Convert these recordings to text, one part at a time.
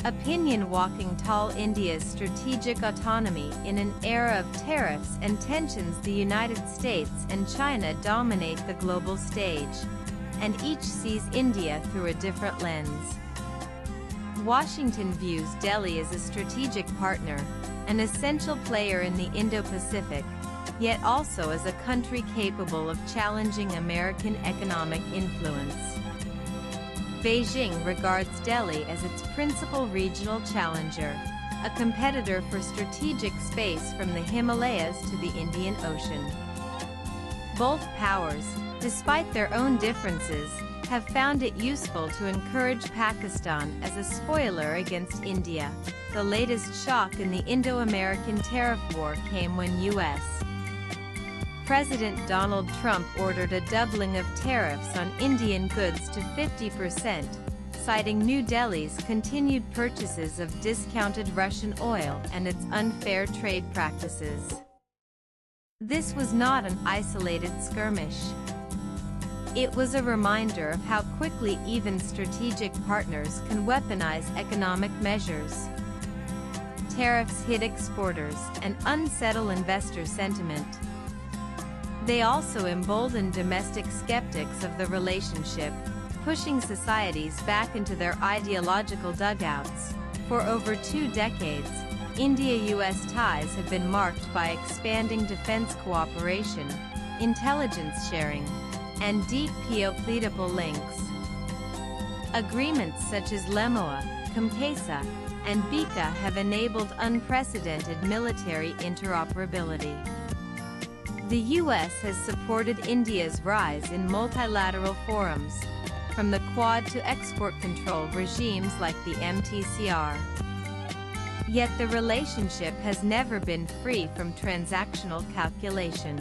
Opinion walking tall. India's strategic autonomy. In an era of tariffs and tensions, the United States and China dominate the global stage, and each sees India through a different lens. Washington views Delhi as a strategic partner, an essential player in the Indo-Pacific, yet also as a country capable of challenging American economic influence. Beijing regards Delhi as its principal regional challenger, a competitor for strategic space from the Himalayas to the Indian Ocean. Both powers, despite their own differences, have found it useful to encourage Pakistan as a spoiler against India. The latest shock in the Indo-American tariff war came when U.S. President Donald Trump ordered a doubling of tariffs on Indian goods to 50%, citing New Delhi's continued purchases of discounted Russian oil and its unfair trade practices. This was not an isolated skirmish. It was a reminder of how quickly even strategic partners can weaponize economic measures. Tariffs hit exporters and unsettle investor sentiment. They also embolden domestic skeptics of the relationship, pushing societies back into their ideological dugouts. For over 2 decades, India-US ties have been marked by expanding defense cooperation, intelligence sharing, and deep geopolitical links. Agreements such as Lemoa, Kumkesa, and Bika have enabled unprecedented military interoperability. The U.S. has supported India's rise in multilateral forums, from the Quad to export control regimes like the MTCR. Yet the relationship has never been free from transactional calculation.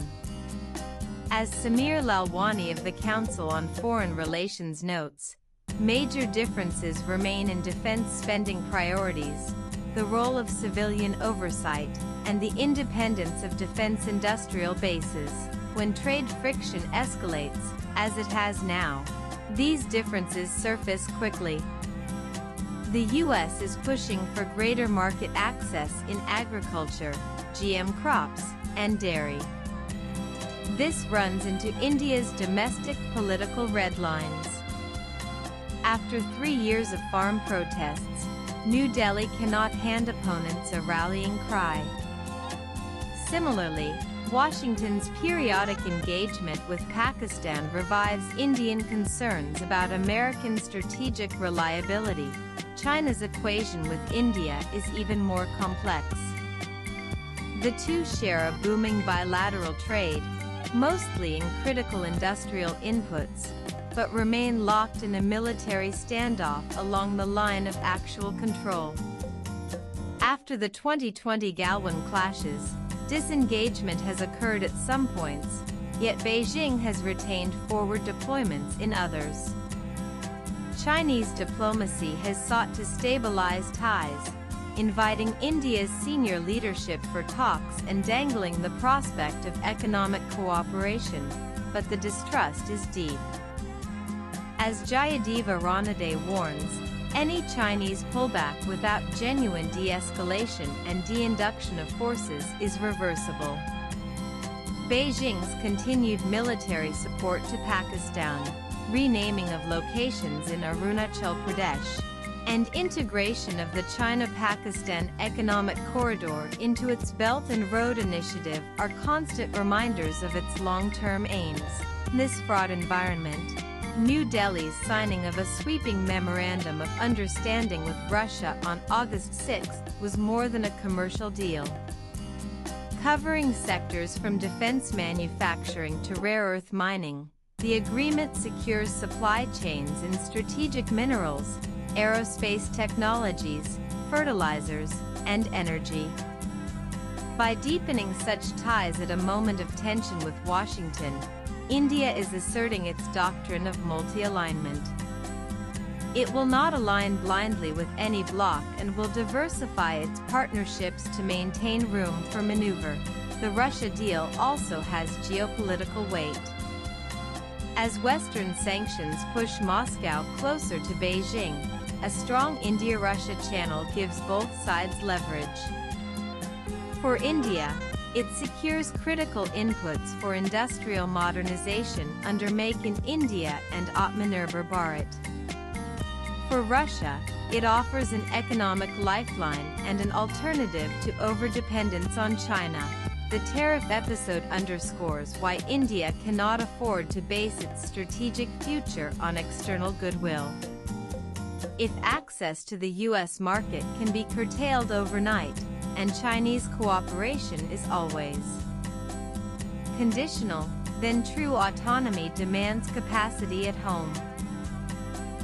As Samir Lalwani of the Council on Foreign Relations notes, major differences remain in defense spending priorities, the role of civilian oversight, and the independence of defense industrial bases. When trade friction escalates, as it has now, these differences surface quickly. The U.S. is pushing for greater market access in agriculture, GM crops, and dairy. This runs into India's domestic political red lines. After 3 years of farm protests, New Delhi cannot hand opponents a rallying cry. Similarly, Washington's periodic engagement with Pakistan revives Indian concerns about American strategic reliability. China's equation with India is even more complex. The two share a booming bilateral trade, mostly in critical industrial inputs, but remain locked in a military standoff along the line of actual control. After the 2020 Galwan clashes, disengagement has occurred at some points, yet Beijing has retained forward deployments in others. Chinese diplomacy has sought to stabilize ties, inviting India's senior leadership for talks and dangling the prospect of economic cooperation, but the distrust is deep. As Jayadeva Ranade warns, any Chinese pullback without genuine de-escalation and de-induction of forces is reversible. Beijing's continued military support to Pakistan, renaming of locations in Arunachal Pradesh, and integration of the China-Pakistan Economic Corridor into its Belt and Road Initiative are constant reminders of its long-term aims. In this fraught environment, New Delhi's signing of a sweeping memorandum of understanding with Russia on August 6 was more than a commercial deal. Covering sectors from defense manufacturing to rare earth mining, the agreement secures supply chains in strategic minerals, aerospace technologies, fertilizers, and energy. By deepening such ties at a moment of tension with Washington, India is asserting its doctrine of multi-alignment. It will not align blindly with any bloc and will diversify its partnerships to maintain room for maneuver. The Russia deal also has geopolitical weight. As Western sanctions push Moscow closer to Beijing, a strong India-Russia channel gives both sides leverage. For India, it secures critical inputs for industrial modernization under Make in India and Atmanirbhar Bharat. For Russia, it offers an economic lifeline and an alternative to overdependence on China. The tariff episode underscores why India cannot afford to base its strategic future on external goodwill. If access to the U.S. market can be curtailed overnight, and Chinese cooperation is always conditional, then true autonomy demands capacity at home.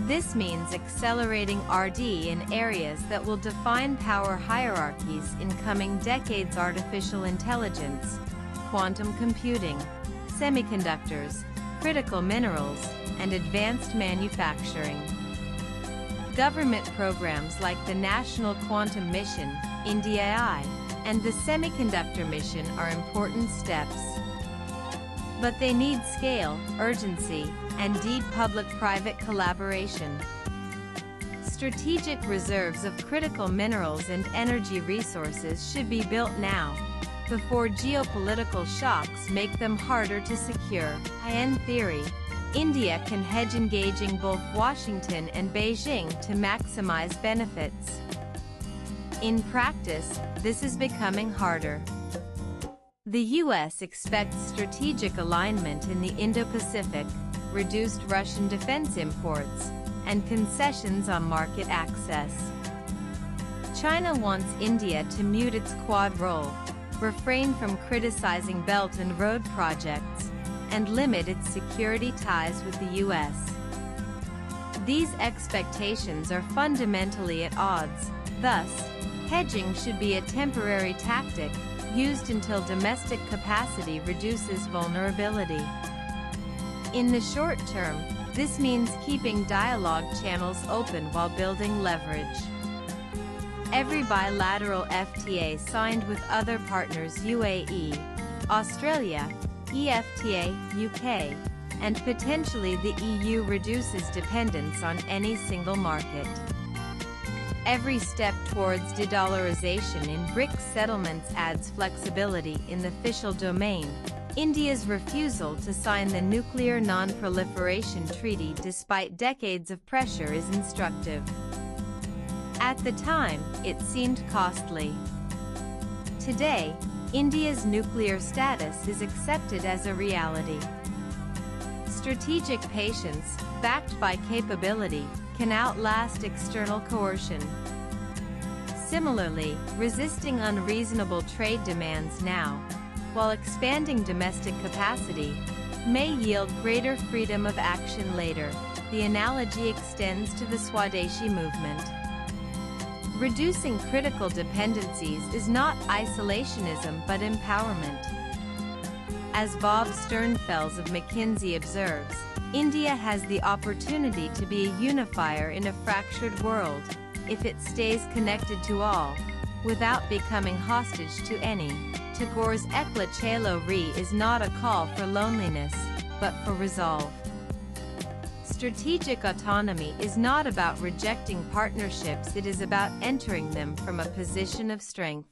This means accelerating R&D in areas that will define power hierarchies in coming decades: artificial intelligence, quantum computing, semiconductors, critical minerals, and advanced manufacturing. Government programs like the National Quantum Mission, India-I, and the Semiconductor Mission are important steps. But they need scale, urgency, and deep public-private collaboration. Strategic reserves of critical minerals and energy resources should be built now, before geopolitical shocks make them harder to secure. In theory, India can hedge engaging both Washington and Beijing to maximize benefits. In practice, this is becoming harder. The U.S. expects strategic alignment in the Indo-Pacific, reduced Russian defense imports, and concessions on market access. China wants India to mute its Quad role, refrain from criticizing Belt and Road projects, and limit its security ties with the U.S. These expectations are fundamentally at odds. Thus, hedging should be a temporary tactic, used until domestic capacity reduces vulnerability. In the short term, this means keeping dialogue channels open while building leverage. Every bilateral FTA signed with other partners UAE, Australia, EFTA, UK, and potentially the EU reduces dependence on any single market. Every step towards de-dollarization in BRICS settlements adds flexibility in the fiscal domain. India's refusal to sign the Nuclear Non-Proliferation Treaty despite decades of pressure is instructive. At the time, it seemed costly. Today, India's nuclear status is accepted as a reality. Strategic patience, backed by capability, can outlast external coercion. Similarly, resisting unreasonable trade demands now, while expanding domestic capacity, may yield greater freedom of action later. The analogy extends to the Swadeshi movement. Reducing critical dependencies is not isolationism but empowerment. As Bob Sternfels of McKinsey observes, India has the opportunity to be a unifier in a fractured world, if it stays connected to all, without becoming hostage to any. Tagore's Ekla Chalo Re is not a call for loneliness, but for resolve. Strategic autonomy is not about rejecting partnerships, it is about entering them from a position of strength.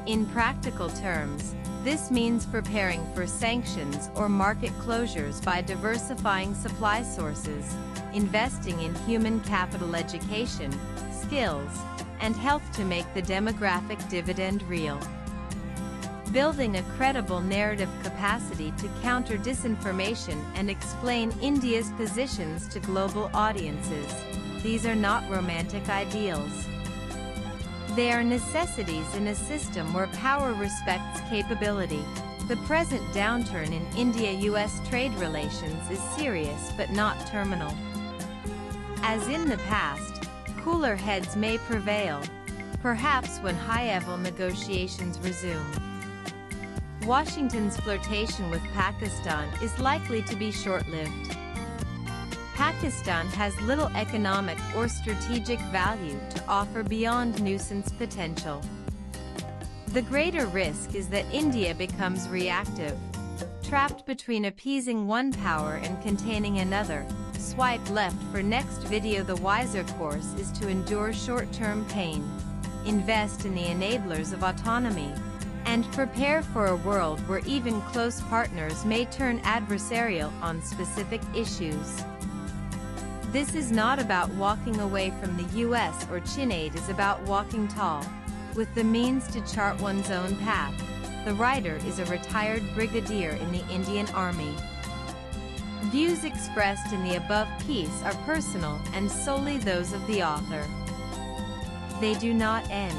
In practical terms, this means preparing for sanctions or market closures by diversifying supply sources, investing in human capital, education, skills, and health to make the demographic dividend real. Building a credible narrative capacity to counter disinformation and explain India's positions to global audiences. These are not romantic ideals. They are necessities in a system where power respects capability. The present downturn in India-US trade relations is serious but not terminal. As in the past, cooler heads may prevail, perhaps when high-level negotiations resume. Washington's flirtation with Pakistan is likely to be short-lived. Pakistan has little economic or strategic value to offer beyond nuisance potential. The greater risk is that India becomes reactive, trapped between appeasing one power and containing another, swipe left for next video. The wiser course is to endure short-term pain, invest in the enablers of autonomy, and prepare for a world where even close partners may turn adversarial on specific issues. This is not about walking away from the US or Chin. It is about walking tall, with the means to chart one's own path. The writer is a retired brigadier in the Indian Army. Views expressed in the above piece are personal and solely those of the author. They do not end.